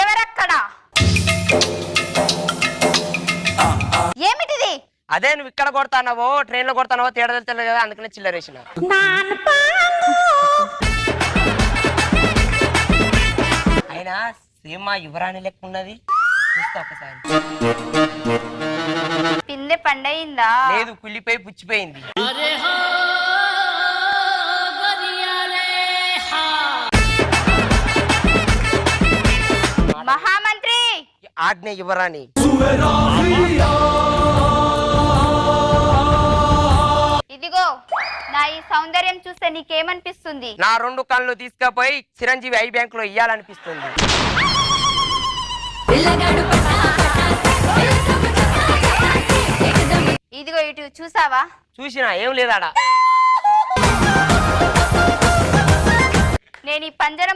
ఎవరక్కడ? ఏమిటిది? అదే నువ్వు ఇక్కడ కొడతానవో ట్రైన్ లో కొడతానవో తేడా తెలియదు కదా, అందుకనే చిల్లరేసిన. అయినా సేమ్ మా యువరాణి లెక్క ఉన్నది, చూస్తా ఒకసారి. పిందె పండయిందా? లేదు, కుళ్ళిపోయి పుచ్చిపోయింది. మహామంత్రి, ఆజ్ఞ యువరాణి. ఇదిగో నా ఈ సౌందర్యం చూస్తే నీకేమనిపిస్తుంది? నా 2 కళ్ళు తీసుకుపోయి చిరంజీవి ఐ బ్యాంక్ లో ఇయ్యాలనిపిస్తుంది. ఇదిగో ఇటు చూసావా? చూసినా, ఏం లేదాడా. నేను ఈ పంజరం